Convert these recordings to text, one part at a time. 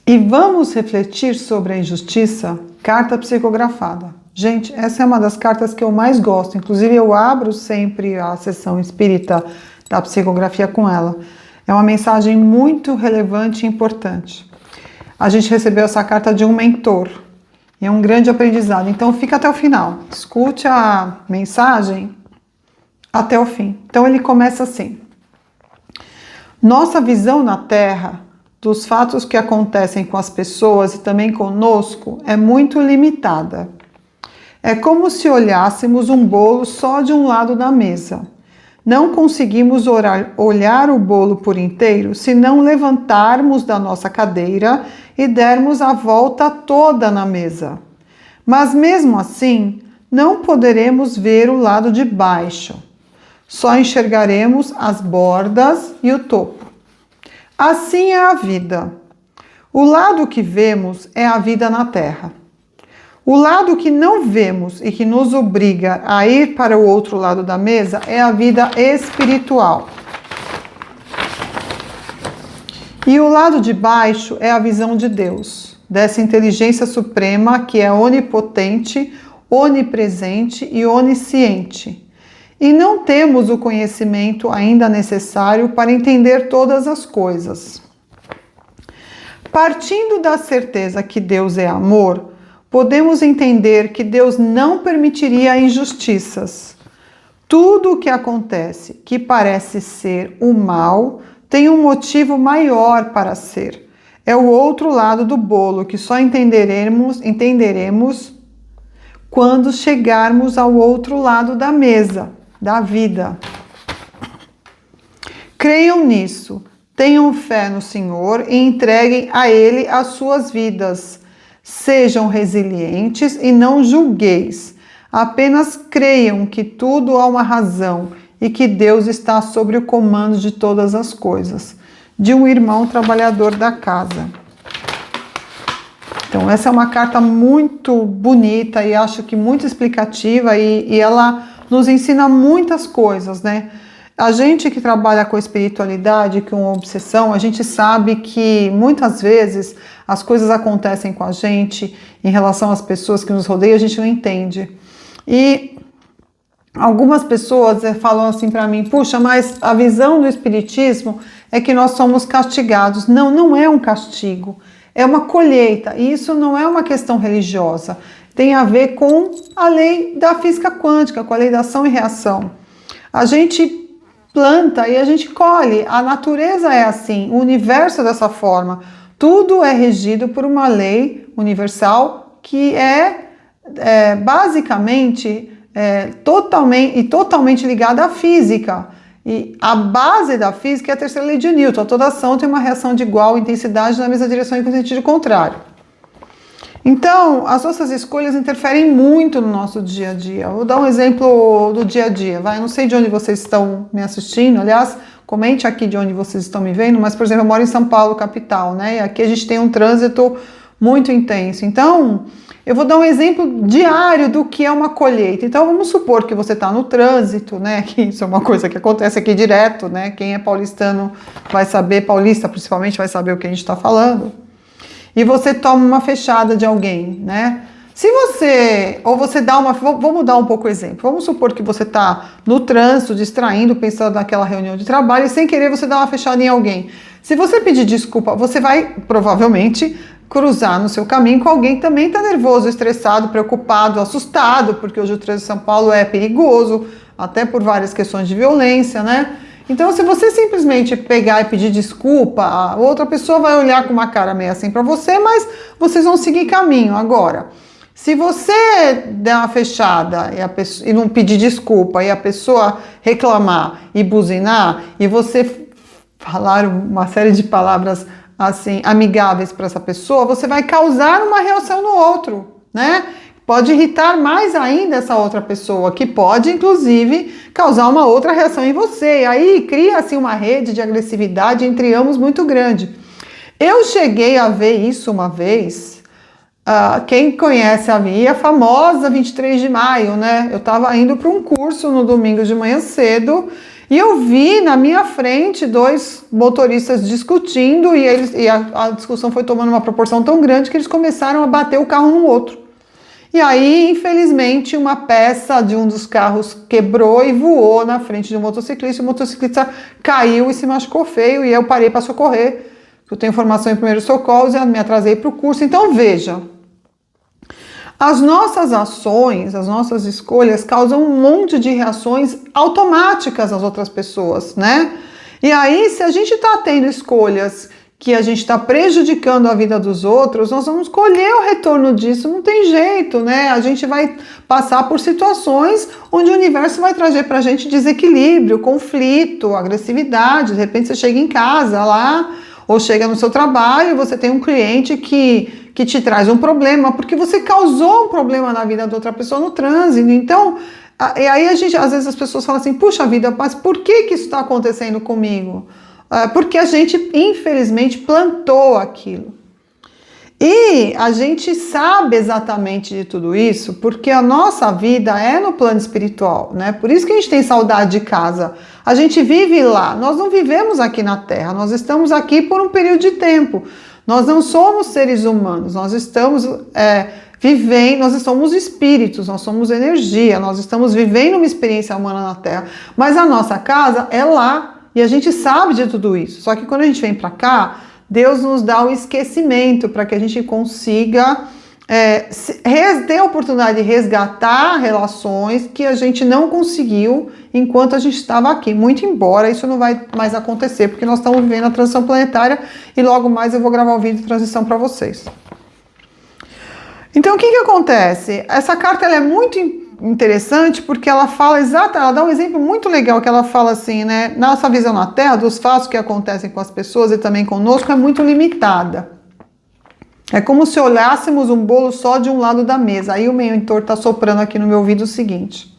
E vamos refletir sobre a injustiça? Carta psicografada. Gente, essa é uma das cartas que eu mais gosto. Inclusive, eu abro sempre a sessão espírita da psicografia com ela. É uma mensagem muito relevante e importante. A gente recebeu essa carta de um mentor. E é um grande aprendizado. Então, fica até o final. Escute a mensagem até o fim. Então, ele começa assim. Nossa visão na Terra dos fatos que acontecem com as pessoas e também conosco é muito limitada. É como se olhássemos um bolo só de um lado da mesa. Não conseguimos olhar o bolo por inteiro se não levantarmos da nossa cadeira e dermos a volta toda na mesa. Mas mesmo assim, não poderemos ver o lado de baixo. Só enxergaremos as bordas e o topo. Assim é a vida. O lado que vemos é a vida na Terra. O lado que não vemos e que nos obriga a ir para o outro lado da mesa é a vida espiritual. E o lado de baixo é a visão de Deus, dessa inteligência suprema que é onipotente, onipresente e onisciente. E não temos o conhecimento ainda necessário para entender todas as coisas. Partindo da certeza que Deus é amor, podemos entender que Deus não permitiria injustiças. Tudo o que acontece que parece ser o mal tem um motivo maior para ser. É o outro lado do bolo que só entenderemos quando chegarmos ao outro lado da mesa, da vida. Creiam nisso, tenham fé no Senhor e entreguem a Ele as suas vidas. Sejam resilientes e não julgueis. Apenas creiam que tudo há uma razão e que Deus está sobre o comando de todas as coisas. De um irmão trabalhador da casa. Então, essa é uma carta muito bonita e acho que muito explicativa e ela nos ensina muitas coisas, né? A gente que trabalha com espiritualidade, com obsessão, a gente sabe que muitas vezes as coisas acontecem com a gente em relação às pessoas que nos rodeiam, a gente não entende. E algumas pessoas falam assim para mim, puxa, mas a visão do espiritismo é que nós somos castigados. Não, não é um castigo, é uma colheita. E isso não é uma questão religiosa. Tem a ver com a lei da física quântica, com a lei da ação e reação. A gente planta e a gente colhe. A natureza é assim, o universo é dessa forma. Tudo é regido por uma lei universal que é basicamente totalmente ligada à física. E a base da física é a terceira lei de Newton. Toda ação tem uma reação de igual intensidade na mesma direção e com sentido contrário. Então, as nossas escolhas interferem muito no nosso dia a dia. Eu vou dar um exemplo do dia a dia. Eu não sei de onde vocês estão me assistindo, aliás, comente aqui de onde vocês estão me vendo, mas, por exemplo, eu moro em São Paulo, capital, né? E aqui a gente tem um trânsito muito intenso. Então, eu vou dar um exemplo diário do que é uma colheita. Então, vamos supor que você está no trânsito, né? Que isso é uma coisa que acontece aqui direto, né? Quem é paulistano vai saber, paulista principalmente, vai saber o que a gente está falando. E você toma uma fechada de alguém, né? Você dá uma... Vou mudar um pouco o exemplo. Vamos supor que você está no trânsito, distraindo, pensando naquela reunião de trabalho e sem querer você dá uma fechada em alguém. Se você pedir desculpa, você vai provavelmente cruzar no seu caminho com alguém que também está nervoso, estressado, preocupado, assustado, porque hoje o trânsito de São Paulo é perigoso, até por várias questões de violência, né? Então, se você simplesmente pegar e pedir desculpa, a outra pessoa vai olhar com uma cara meio assim para você, mas vocês vão seguir caminho. Agora, se você der uma fechada e não pedir desculpa e a pessoa reclamar e buzinar e você falar uma série de palavras assim amigáveis para essa pessoa, você vai causar uma reação no outro, né? Pode irritar mais ainda essa outra pessoa, que pode, inclusive, causar uma outra reação em você. E aí cria-se uma rede de agressividade entre ambos muito grande. Eu cheguei a ver isso uma vez. Quem conhece a famosa 23 de maio, né? Eu estava indo para um curso no domingo de manhã cedo E eu vi na minha frente 2 motoristas discutindo e a discussão foi tomando uma proporção tão grande que eles começaram a bater o carro no outro. E aí, infelizmente, uma peça de um dos carros quebrou e voou na frente de um motociclista. O motociclista caiu e se machucou feio e eu parei para socorrer. Eu tenho formação em primeiros socorros e me atrasei para o curso. Então, veja, as nossas ações, as nossas escolhas causam um monte de reações automáticas às outras pessoas, né? E aí, se a gente está tendo escolhas que a gente está prejudicando a vida dos outros, nós vamos colher o retorno disso, não tem jeito, né? A gente vai passar por situações onde o universo vai trazer para a gente desequilíbrio, conflito, agressividade. De repente você chega em casa lá, ou chega no seu trabalho, você tem um cliente que te traz um problema, porque você causou um problema na vida da outra pessoa no trânsito. Então, e aí às vezes as pessoas falam assim, puxa vida, mas por que isso está acontecendo comigo? Porque a gente, infelizmente, plantou aquilo. E a gente sabe exatamente de tudo isso, porque a nossa vida é no plano espiritual, né? Por isso que a gente tem saudade de casa. A gente vive lá, nós não vivemos aqui na Terra, nós estamos aqui por um período de tempo. Nós não somos seres humanos, nós estamos vivendo, nós somos espíritos, nós somos energia, nós estamos vivendo uma experiência humana na Terra. Mas a nossa casa é lá. E a gente sabe de tudo isso. Só que quando a gente vem para cá, Deus nos dá o esquecimento para que a gente consiga ter a oportunidade de resgatar relações que a gente não conseguiu enquanto a gente estava aqui. Muito embora isso não vai mais acontecer, porque nós estamos vivendo a transição planetária e logo mais eu vou gravar um vídeo de transição para vocês. Então o que acontece? Essa carta ela é muito interessante porque ela fala ela dá um exemplo muito legal que ela fala assim, né? Nossa visão na Terra dos fatos que acontecem com as pessoas e também conosco é muito limitada. É como se olhássemos um bolo só de um lado da mesa. Aí o mentor está soprando aqui no meu ouvido o seguinte.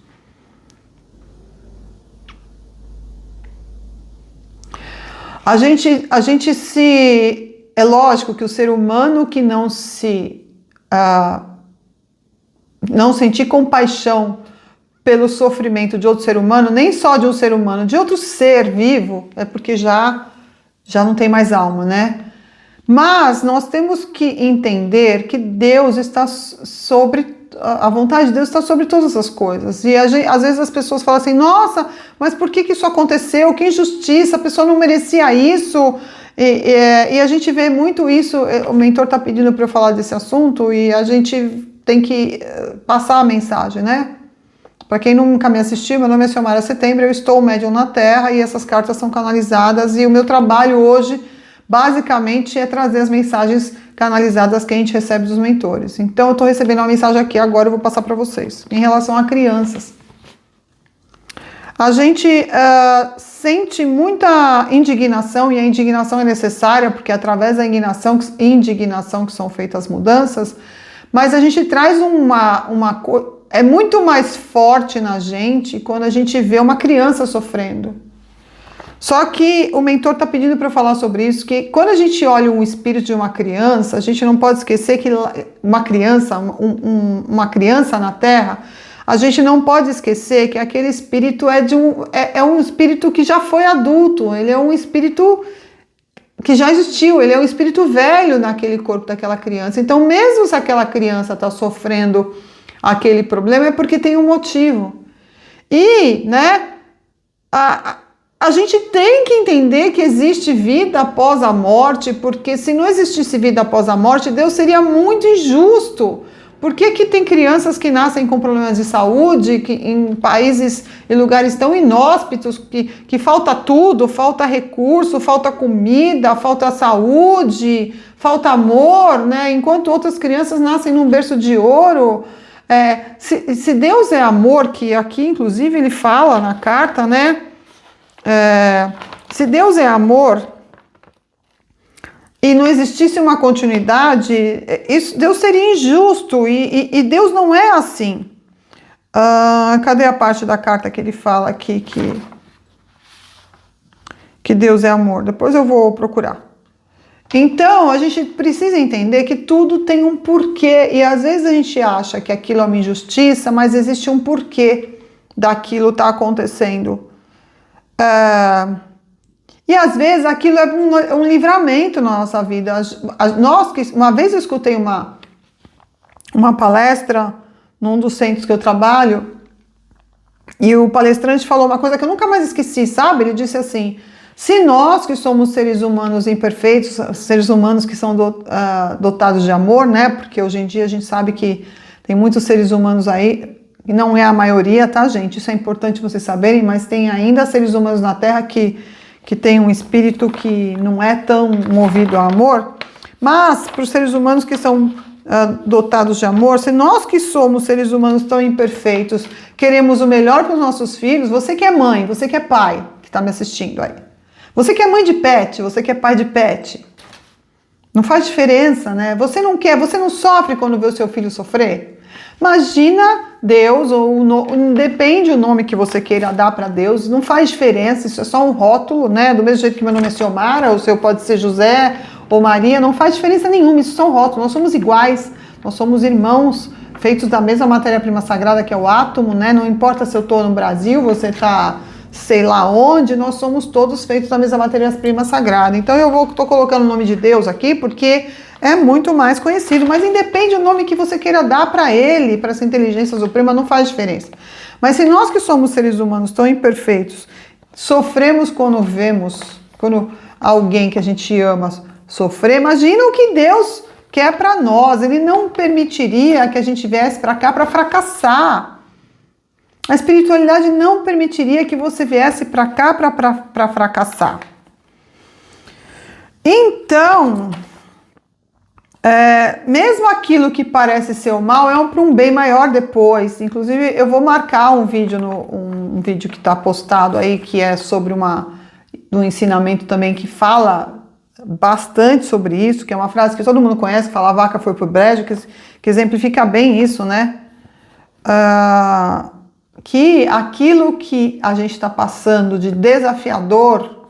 A gente é lógico que o ser humano que não sentir compaixão pelo sofrimento de outro ser humano, nem só de um ser humano, de outro ser vivo, é porque já não tem mais alma, né? Mas nós temos que entender que Deus está a vontade de Deus está sobre todas as coisas. E às vezes as pessoas falam assim, nossa, mas por que isso aconteceu? Que injustiça, a pessoa não merecia isso. E a gente vê muito isso, o mentor está pedindo para eu falar desse assunto e a gente tem que passar a mensagem, né? Para quem nunca me assistiu, meu nome é Xiomara Setembro, eu estou médium na Terra e essas cartas são canalizadas e o meu trabalho hoje, basicamente, é trazer as mensagens canalizadas que a gente recebe dos mentores. Então, eu estou recebendo uma mensagem aqui agora, eu vou passar para vocês. Em relação a crianças. A gente sente muita indignação e a indignação é necessária porque é através da indignação que são feitas as mudanças. Mas a gente traz é muito mais forte na gente quando a gente vê uma criança sofrendo. Só que o mentor está pedindo para eu falar sobre isso, que quando a gente olha um espírito de uma criança, a gente não pode esquecer que uma criança na Terra, a gente não pode esquecer que aquele espírito é um espírito que já foi adulto, ele é um espírito que já existiu, ele é um espírito velho naquele corpo daquela criança. Então, mesmo se aquela criança está sofrendo aquele problema, é porque tem um motivo. E, né, a gente tem que entender que existe vida após a morte, porque se não existisse vida após a morte, Deus seria muito injusto. Por que tem crianças que nascem com problemas de saúde, que em países e lugares tão inóspitos, que falta tudo, falta recurso, falta comida, falta saúde, falta amor, né? Enquanto outras crianças nascem num berço de ouro. Se Deus é amor, que aqui inclusive ele fala na carta, né? Se Deus é amor e não existisse uma continuidade, Deus seria injusto e Deus não é assim. Cadê a parte da carta que ele fala aqui que Deus é amor? Depois eu vou procurar. Então, a gente precisa entender que tudo tem um porquê e às vezes a gente acha que aquilo é uma injustiça, mas existe um porquê daquilo estar acontecendo. E às vezes aquilo é um livramento na nossa vida. Uma vez eu escutei uma palestra num dos centros que eu trabalho, e o palestrante falou uma coisa que eu nunca mais esqueci, sabe? Ele disse assim: se nós que somos seres humanos imperfeitos, seres humanos que são dotados de amor, né? Porque hoje em dia a gente sabe que tem muitos seres humanos aí, e não é a maioria, tá, gente? Isso é importante vocês saberem, mas tem ainda seres humanos na Terra que tem um espírito que não é tão movido a amor. Mas para os seres humanos que são dotados de amor, se nós que somos seres humanos tão imperfeitos queremos o melhor para os nossos filhos, você que é mãe, você que é pai, que está me assistindo aí, você que é mãe de pet, você que é pai de pet, não faz diferença, né? Você não quer, você não sofre quando vê o seu filho sofrer? Imagina Deus, depende o nome que você queira dar para Deus, não faz diferença, isso é só um rótulo, né? Do mesmo jeito que meu nome é Ciomara, o seu pode ser José ou Maria, não faz diferença nenhuma, isso são rótulos, nós somos iguais, nós somos irmãos, feitos da mesma matéria-prima sagrada que é o átomo, né? Não importa se eu estou no Brasil, você está sei lá onde, nós somos todos feitos da mesma matéria-prima sagrada. Então eu estou colocando o nome de Deus aqui porque é muito mais conhecido, mas independe do nome que você queira dar para ele, para essa inteligência suprema, não faz diferença. Mas se nós que somos seres humanos tão imperfeitos, sofremos quando alguém que a gente ama sofrer, imagina o que Deus quer para nós. Ele não permitiria que a gente viesse para cá para fracassar. A espiritualidade não permitiria que você viesse para cá para fracassar. Então, mesmo aquilo que parece ser o mal é para um bem maior depois. Inclusive, eu vou marcar um vídeo que está postado aí, que é sobre um ensinamento também que fala bastante sobre isso, que é uma frase que todo mundo conhece, que fala: a vaca foi pro brejo, que exemplifica bem isso, né? Que aquilo que a gente está passando de desafiador,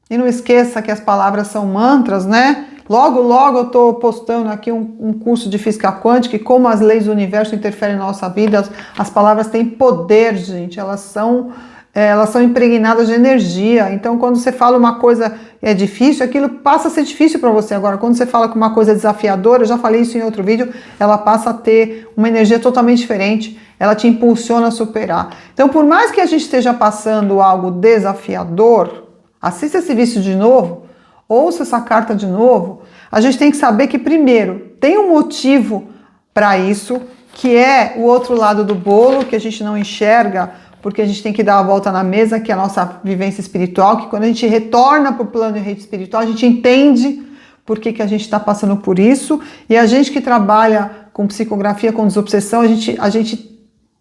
e não esqueça que as palavras são mantras, né? Logo eu estou postando aqui um curso de física quântica e como as leis do universo interferem na nossa vida. As palavras têm poder, gente, elas são impregnadas de energia. Então, quando você fala uma coisa é difícil, aquilo passa a ser difícil para você. Agora, quando você fala que uma coisa é desafiadora, eu já falei isso em outro vídeo, ela passa a ter uma energia totalmente diferente, ela te impulsiona a superar. Então, por mais que a gente esteja passando algo desafiador, assista esse vídeo de novo, ouça essa carta de novo, a gente tem que saber que, primeiro, tem um motivo para isso, que é o outro lado do bolo, que a gente não enxerga, porque a gente tem que dar a volta na mesa, que é a nossa vivência espiritual, que quando a gente retorna para o plano de rede espiritual, a gente entende por que a gente está passando por isso, e a gente que trabalha com psicografia, com desobsessão,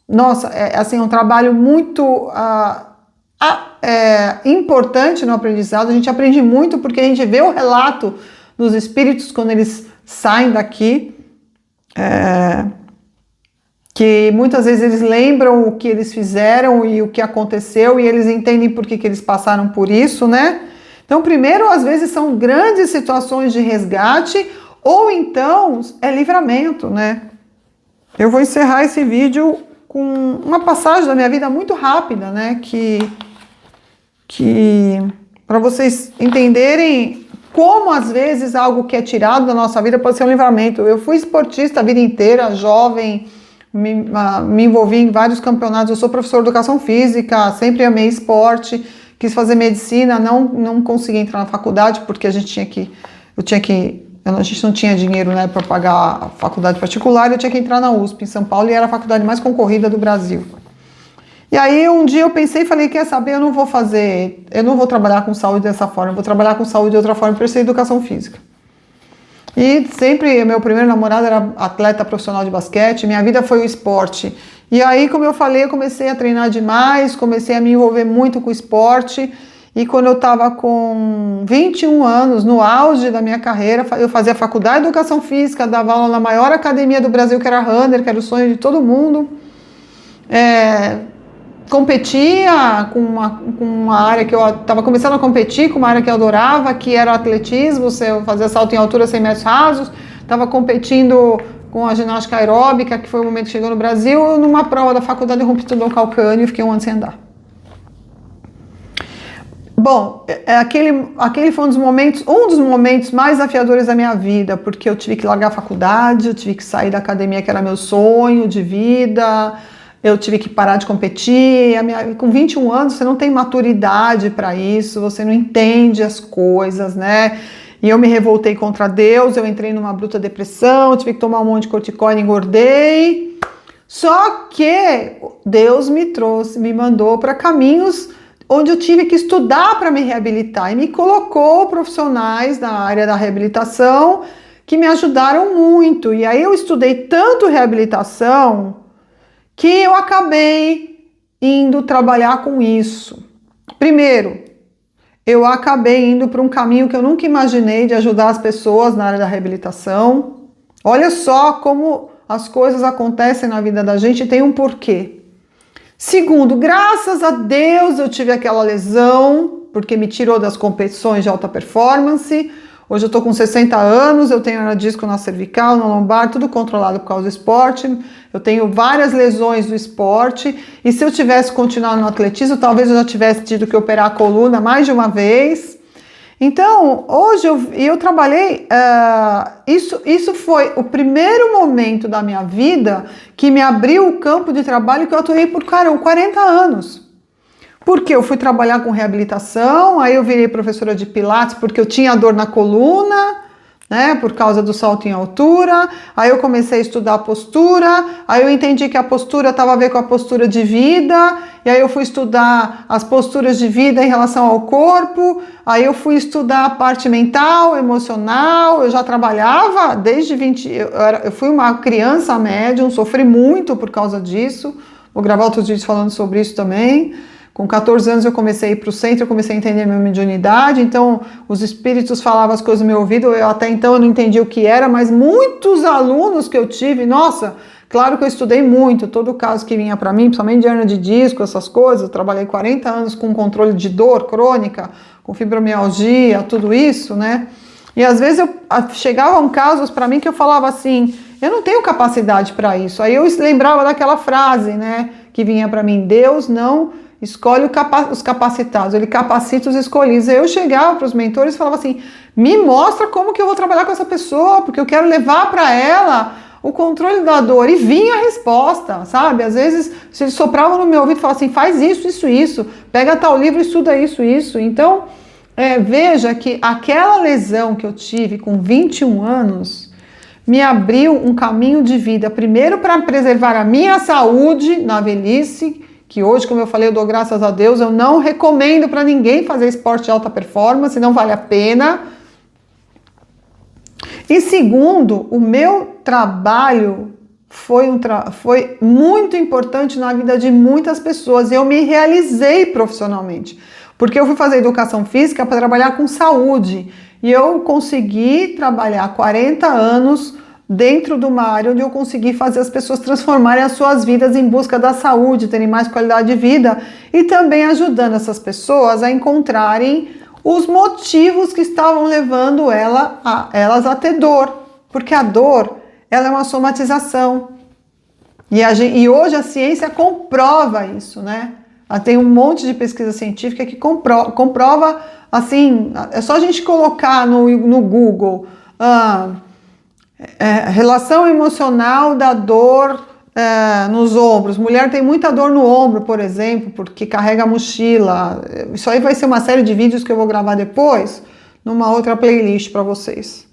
nossa, assim, um trabalho muito importante no aprendizado. A gente aprende muito porque a gente vê o relato dos espíritos quando eles saem daqui, que muitas vezes eles lembram o que eles fizeram e o que aconteceu, e eles entendem por que eles passaram por isso, né? Então, primeiro, às vezes são grandes situações de resgate, ou então é livramento, né? Eu vou encerrar esse vídeo com uma passagem da minha vida muito rápida, né? Que para vocês entenderem como às vezes algo que é tirado da nossa vida pode ser um livramento. Eu fui esportista a vida inteira, jovem, me envolvi em vários campeonatos. Eu sou professor de educação física, sempre amei esporte, quis fazer medicina, não consegui entrar na faculdade porque a gente não tinha dinheiro, né, para pagar a faculdade particular. Eu tinha que entrar na USP em São Paulo, e era a faculdade mais concorrida do Brasil. E aí um dia eu pensei e falei: quer saber, eu não vou trabalhar com saúde dessa forma, eu vou trabalhar com saúde de outra forma, para ser educação física. E sempre, meu primeiro namorado era atleta profissional de basquete, minha vida foi o esporte. E aí, como eu falei, eu comecei a treinar demais, comecei a me envolver muito com o esporte, e quando eu estava com 21 anos, no auge da minha carreira, eu fazia faculdade de educação física, dava aula na maior academia do Brasil, que era a Runner, que era o sonho de todo mundo. Competia com uma área que eu estava começando a competir, com uma área que eu adorava, que era o atletismo, eu fazia salto em altura 100 metros rasos, estava competindo com a ginástica aeróbica, que foi o momento que chegou no Brasil. Numa prova da faculdade eu rompi tendão calcâneo e fiquei um ano sem andar. Bom, aquele foi um dos momentos mais desafiadores da minha vida, porque eu tive que largar a faculdade, eu tive que sair da academia, que era meu sonho de vida, eu tive que parar de competir. Com 21 anos, você não tem maturidade para isso, você não entende as coisas, né? E eu me revoltei contra Deus, eu entrei numa bruta depressão, eu tive que tomar um monte de corticoide, engordei. Só que Deus me mandou para caminhos onde eu tive que estudar para me reabilitar e me colocou profissionais na área da reabilitação que me ajudaram muito. E aí eu estudei tanto reabilitação que eu acabei indo trabalhar com isso. Primeiro, eu acabei indo para um caminho que eu nunca imaginei de ajudar as pessoas na área da reabilitação. Olha só como as coisas acontecem na vida da gente e tem um porquê. Segundo, graças a Deus eu tive aquela lesão, porque me tirou das competições de alta performance. Hoje eu tô com 60 anos, eu tenho disco na cervical, na lombar, tudo controlado por causa do esporte. Eu tenho várias lesões do esporte e se eu tivesse continuado no atletismo, talvez eu já tivesse tido que operar a coluna mais de uma vez. Então, hoje eu trabalhei, isso foi o primeiro momento da minha vida que me abriu o campo de trabalho que eu atuei por 40 anos. Porque eu fui trabalhar com reabilitação, aí eu virei professora de pilates porque eu tinha dor na coluna, né, por causa do salto em altura, aí eu comecei a estudar a postura, aí eu entendi que a postura estava a ver com a postura de vida, e aí eu fui estudar as posturas de vida em relação ao corpo, aí eu fui estudar a parte mental, emocional, eu já trabalhava desde 20, eu fui uma criança médium, sofri muito por causa disso, vou gravar outros vídeos falando sobre isso também. Com 14 anos eu comecei a ir para o centro, eu comecei a entender a minha mediunidade, então os espíritos falavam as coisas no meu ouvido, até então eu não entendia o que era, mas muitos alunos que eu tive, nossa, claro que eu estudei muito, todo caso que vinha para mim, principalmente de hernia de disco, essas coisas, eu trabalhei 40 anos com controle de dor crônica, com fibromialgia, tudo isso, né? E às vezes chegavam casos para mim que eu falava assim, eu não tenho capacidade para isso, aí eu lembrava daquela frase, né, que vinha para mim, Deus não escolhe os capacitados, ele capacita os escolhidos. Aí eu chegava para os mentores e falava assim, me mostra como que eu vou trabalhar com essa pessoa, porque eu quero levar para ela o controle da dor. E vinha a resposta, sabe? Às vezes, se eles sopravam no meu ouvido e falavam assim, faz isso, pega tal livro, estuda isso. Então, veja que aquela lesão que eu tive com 21 anos me abriu um caminho de vida, primeiro para preservar a minha saúde na velhice, que hoje, como eu falei, eu dou graças a Deus, eu não recomendo para ninguém fazer esporte de alta performance, não vale a pena. E segundo, o meu trabalho foi muito importante na vida de muitas pessoas. Eu me realizei profissionalmente, porque eu fui fazer educação física para trabalhar com saúde. E eu consegui trabalhar 40 anos dentro de uma área onde eu consegui fazer as pessoas transformarem as suas vidas em busca da saúde, terem mais qualidade de vida e também ajudando essas pessoas a encontrarem os motivos que estavam levando elas a ter dor, porque a dor ela é uma somatização e hoje a ciência comprova isso, né? Tem um monte de pesquisa científica que comprova assim, é só a gente colocar no Google relação emocional da dor nos ombros. Mulher tem muita dor no ombro, por exemplo, porque carrega a mochila. Isso aí vai ser uma série de vídeos que eu vou gravar depois, numa outra playlist para vocês.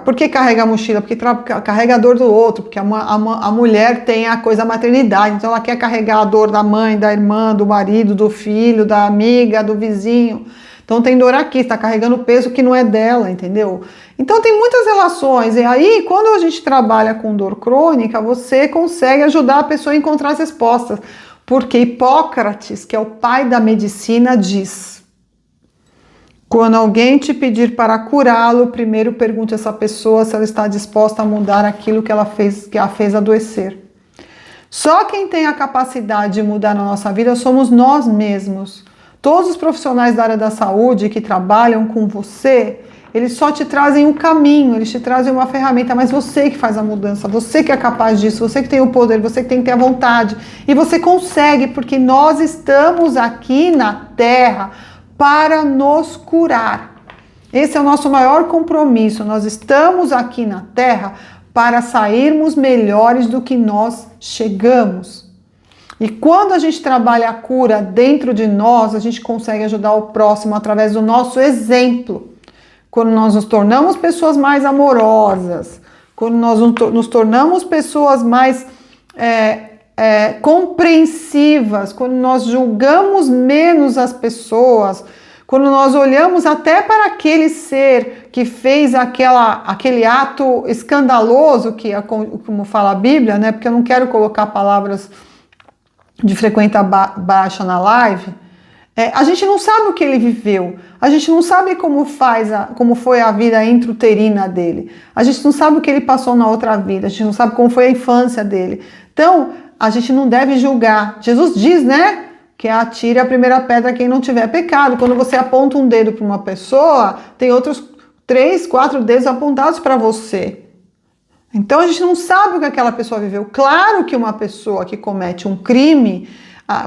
Por que carrega a mochila? Porque carrega a dor do outro, porque a mulher tem a coisa da maternidade, então ela quer carregar a dor da mãe, da irmã, do marido, do filho, da amiga, do vizinho. Então tem dor aqui, está carregando peso que não é dela, entendeu? Então tem muitas relações, e aí quando a gente trabalha com dor crônica, você consegue ajudar a pessoa a encontrar as respostas, porque Hipócrates, que é o pai da medicina, diz: quando alguém te pedir para curá-lo, primeiro pergunte a essa pessoa se ela está disposta a mudar aquilo que a fez adoecer. Só quem tem a capacidade de mudar na nossa vida somos nós mesmos. Todos os profissionais da área da saúde que trabalham com você, eles só te trazem um caminho, eles te trazem uma ferramenta, mas você que faz a mudança, você que é capaz disso, você que tem o poder, você que tem que ter a vontade. E você consegue, porque nós estamos aqui na Terra para nos curar. Esse é o nosso maior compromisso. Nós estamos aqui na Terra para sairmos melhores do que nós chegamos. E quando a gente trabalha a cura dentro de nós, a gente consegue ajudar o próximo através do nosso exemplo. Quando nós nos tornamos pessoas mais amorosas, quando nós nos tornamos pessoas mais compreensivas, quando nós julgamos menos as pessoas, quando nós olhamos até para aquele ser que fez aquele ato escandaloso, que é como fala a Bíblia, né? Porque eu não quero colocar palavras de frequência baixa na live, a gente não sabe o que ele viveu, a gente não sabe como foi a vida intrauterina dele, a gente não sabe o que ele passou na outra vida, a gente não sabe como foi a infância dele. Então, a gente não deve julgar. Jesus diz, né, que atire a primeira pedra quem não tiver pecado. Quando você aponta um dedo para uma pessoa, tem outros 3, 4 dedos apontados para você. Então a gente não sabe o que aquela pessoa viveu. Claro que uma pessoa que comete um crime,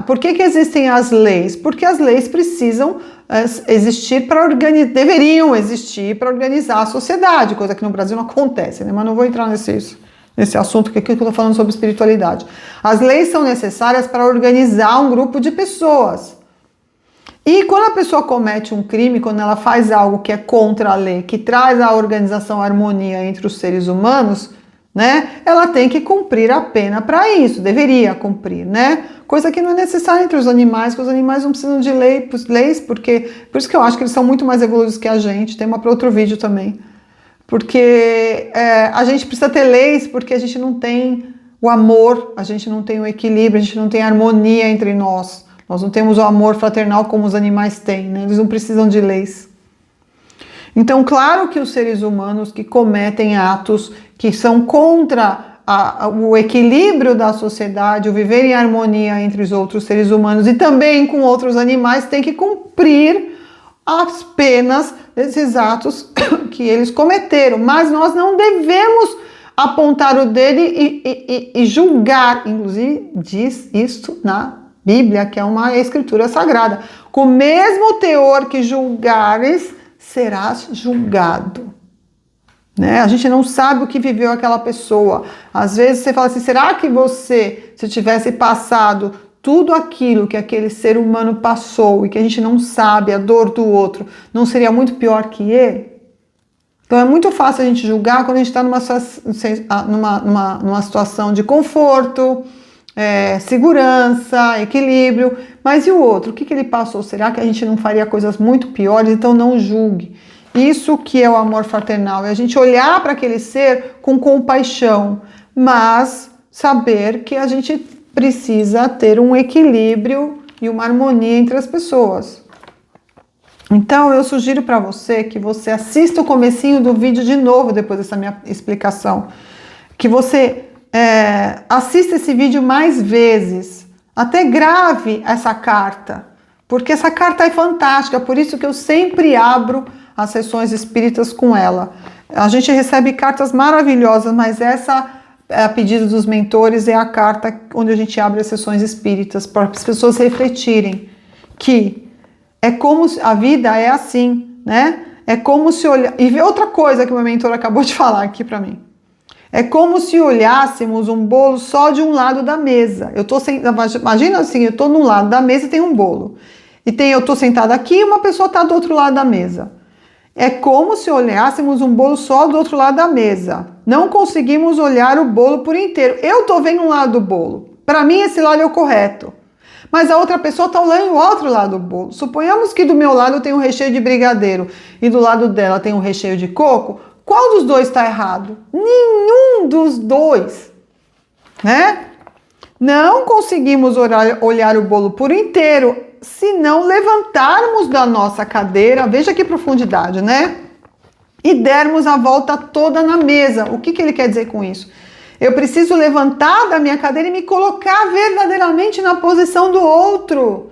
por que existem as leis? Porque as leis precisam existir deveriam existir para organizar a sociedade, coisa que no Brasil não acontece, né? Mas não vou entrar nesse assunto, que aqui eu estou falando sobre espiritualidade. As leis são necessárias para organizar um grupo de pessoas. E quando a pessoa comete um crime, quando ela faz algo que é contra a lei, que traz a organização, a harmonia entre os seres humanos, né? Ela tem que cumprir a pena para isso, deveria cumprir, né? Coisa que não é necessária entre os animais, que os animais não precisam de leis, porque por isso que eu acho que eles são muito mais evoluídos que a gente. Tem uma para outro vídeo também. Porque a gente precisa ter leis, porque a gente não tem o amor, a gente não tem o equilíbrio, a gente não tem a harmonia entre nós. Nós não temos o amor fraternal como os animais têm, né? Eles não precisam de leis. Então, claro que os seres humanos que cometem atos que são contra o equilíbrio da sociedade, o viver em harmonia entre os outros seres humanos e também com outros animais, têm que cumprir as penas desses atos que eles cometeram. Mas nós não devemos apontar o dedo e julgar. Inclusive, diz isso na Bíblia, que é uma escritura sagrada. Com o mesmo teor que julgares, serás julgado. Né? A gente não sabe o que viveu aquela pessoa. Às vezes você fala assim, será que você, se tivesse passado tudo aquilo que aquele ser humano passou e que a gente não sabe, a dor do outro, não seria muito pior que ele? Então é muito fácil a gente julgar quando a gente está numa situação de conforto, segurança, equilíbrio. Mas e o outro? O que ele passou? Será que a gente não faria coisas muito piores? Então não julgue. Isso que é o amor fraternal, é a gente olhar para aquele ser com compaixão, mas saber que a gente precisa ter um equilíbrio e uma harmonia entre as pessoas. Então eu sugiro para você que você assista o comecinho do vídeo de novo depois dessa minha explicação, que você assista esse vídeo mais vezes, até grave essa carta, porque essa carta é fantástica, por isso que eu sempre abro as sessões espíritas com ela. A gente recebe cartas maravilhosas, mas essa, a pedido dos mentores, é a carta onde a gente abre as sessões espíritas, para as pessoas refletirem que é como a vida é assim, né? É como se olhar... E ver outra coisa que o meu mentor acabou de falar aqui para mim. É como se olhássemos um bolo só de um lado da mesa. Imagina assim, eu estou num lado da mesa e tem um bolo. Eu estou sentada aqui e uma pessoa está do outro lado da mesa. É como se olhássemos um bolo só do outro lado da mesa. Não conseguimos olhar o bolo por inteiro. Eu estou vendo um lado do bolo. Para mim, esse lado é o correto. Mas a outra pessoa está olhando o outro lado do bolo. Suponhamos que do meu lado tem um recheio de brigadeiro e do lado dela tem um recheio de coco. Qual dos dois está errado? Nenhum dos dois. Né? Não conseguimos olhar o bolo por inteiro se não levantarmos da nossa cadeira, veja que profundidade, né? E dermos a volta toda na mesa. O que ele quer dizer com isso? Eu preciso levantar da minha cadeira e me colocar verdadeiramente na posição do outro.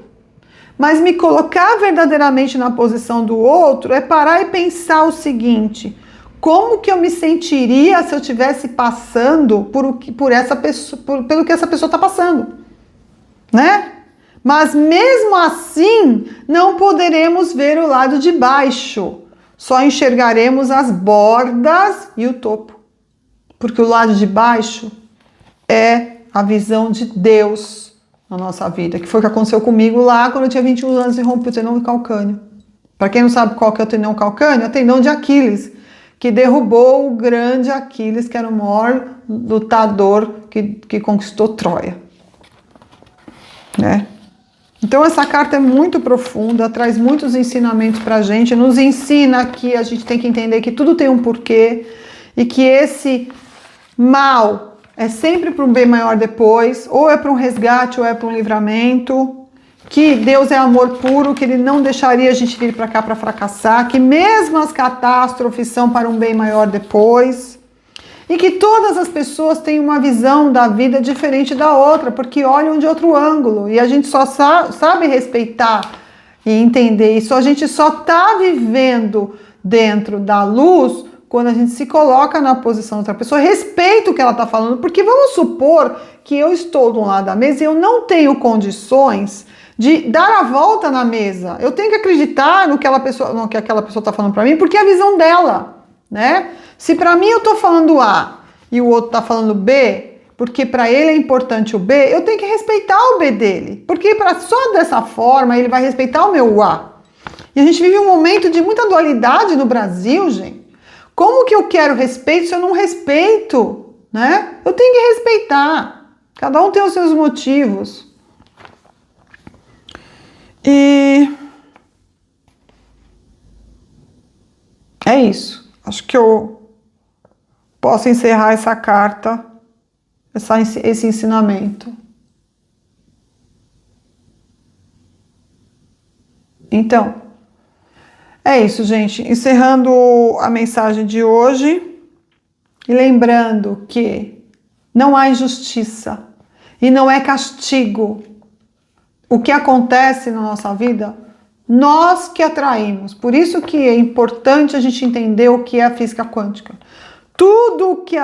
Mas me colocar verdadeiramente na posição do outro é parar e pensar o seguinte: como que eu me sentiria se eu estivesse passando por essa pessoa, pelo que essa pessoa está passando, né? Mas mesmo assim, não poderemos ver o lado de baixo. Só enxergaremos as bordas e o topo. Porque o lado de baixo é a visão de Deus na nossa vida, que foi o que aconteceu comigo lá quando eu tinha 21 anos e rompi o tendão calcâneo. Para quem não sabe qual que é o tendão calcâneo, é o tendão de Aquiles, que derrubou o grande Aquiles, que era o maior lutador que conquistou Troia, né? Então essa carta é muito profunda, traz muitos ensinamentos para a gente, nos ensina que a gente tem que entender que tudo tem um porquê e que esse mal é sempre para um bem maior depois, ou é para um resgate ou é para um livramento, que Deus é amor puro, que Ele não deixaria a gente vir para cá para fracassar, que mesmo as catástrofes são para um bem maior depois. E que todas as pessoas têm uma visão da vida diferente da outra, porque olham de outro ângulo. E a gente só sabe respeitar e entender isso. A gente só está vivendo dentro da luz quando a gente se coloca na posição da outra pessoa, respeita o que ela está falando. Porque vamos supor que eu estou de um lado da mesa e eu não tenho condições de dar a volta na mesa. Eu tenho que acreditar no que aquela pessoa está falando para mim, porque é a visão dela, né? Se para mim eu tô falando A e o outro tá falando B, porque para ele é importante o B, eu tenho que respeitar o B dele. Porque só dessa forma ele vai respeitar o meu A. E a gente vive um momento de muita dualidade no Brasil, gente. Como que eu quero respeito se eu não respeito, né? Eu tenho que respeitar. Cada um tem os seus motivos. E é isso. Acho que eu posso encerrar essa carta, esse ensinamento. Então, é isso, gente. Encerrando a mensagem de hoje e lembrando que não há injustiça e não é castigo. O que acontece na nossa vida, nós que atraímos. Por isso que é importante a gente entender o que é a física quântica. Tudo que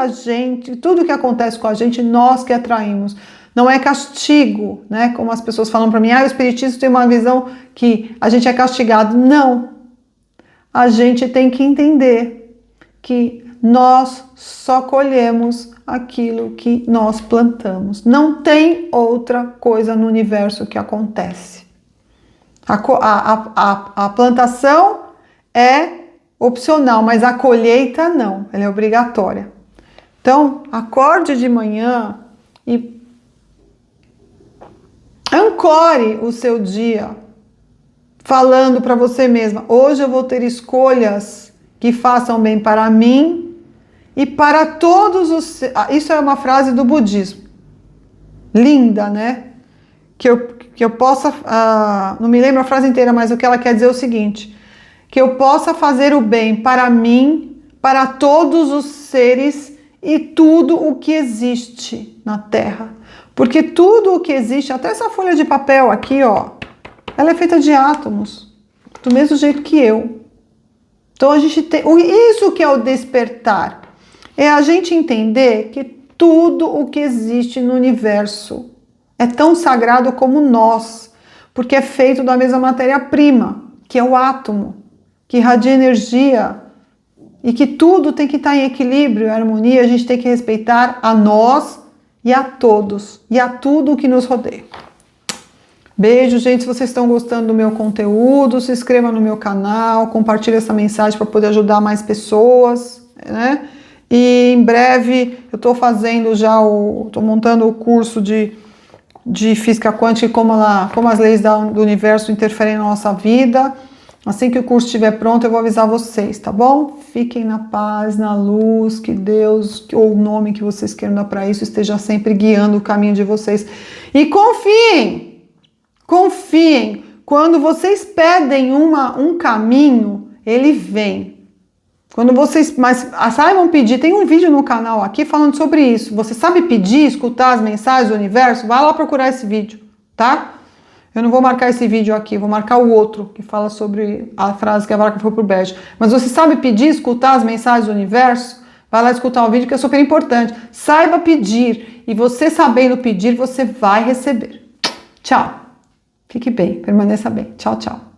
acontece com a gente, nós que atraímos. Não é castigo, né? Como as pessoas falam para mim, o espiritismo tem uma visão que a gente é castigado. Não. A gente tem que entender que nós só colhemos aquilo que nós plantamos. Não tem outra coisa no universo que acontece. A plantação é opcional, mas a colheita não, ela é obrigatória. Então, acorde de manhã e ancore o seu dia falando para você mesma: hoje eu vou ter escolhas que façam bem para mim e para todos os... Isso é uma frase do budismo. Linda, né? Que eu possa... não me lembro a frase inteira, mas o que ela quer dizer é o seguinte: que eu possa fazer o bem para mim, para todos os seres e tudo o que existe na Terra. Porque tudo o que existe, até essa folha de papel aqui, ó, ela é feita de átomos, do mesmo jeito que eu. Então a gente tem... Isso que é o despertar. É a gente entender que tudo o que existe no universo é tão sagrado como nós, porque é feito da mesma matéria-prima, que é o átomo, que irradia energia, e que tudo tem que estar em equilíbrio, harmonia. A gente tem que respeitar a nós e a todos, e a tudo o que nos rodeia. Beijo, gente. Se vocês estão gostando do meu conteúdo, se inscreva no meu canal, compartilhe essa mensagem para poder ajudar mais pessoas, né? E em breve eu estou fazendo estou montando o curso de física quântica e como as leis do universo interferem na nossa vida. Assim que o curso estiver pronto, eu vou avisar vocês, tá bom? Fiquem na paz, na luz, que Deus, ou o nome que vocês queiram dar para isso, esteja sempre guiando o caminho de vocês. E confiem! Confiem! Quando vocês pedem um caminho, ele vem. Mas saibam pedir, tem um vídeo no canal aqui falando sobre isso. Você sabe pedir, escutar as mensagens do universo? Vai lá procurar esse vídeo, tá? Eu não vou marcar esse vídeo aqui, vou marcar o outro, que fala sobre a frase que a vaca foi pro brejo. Mas você sabe pedir, escutar as mensagens do universo? Vai lá escutar o vídeo que é super importante. Saiba pedir. E você sabendo pedir, você vai receber. Tchau. Fique bem, permaneça bem. Tchau, tchau.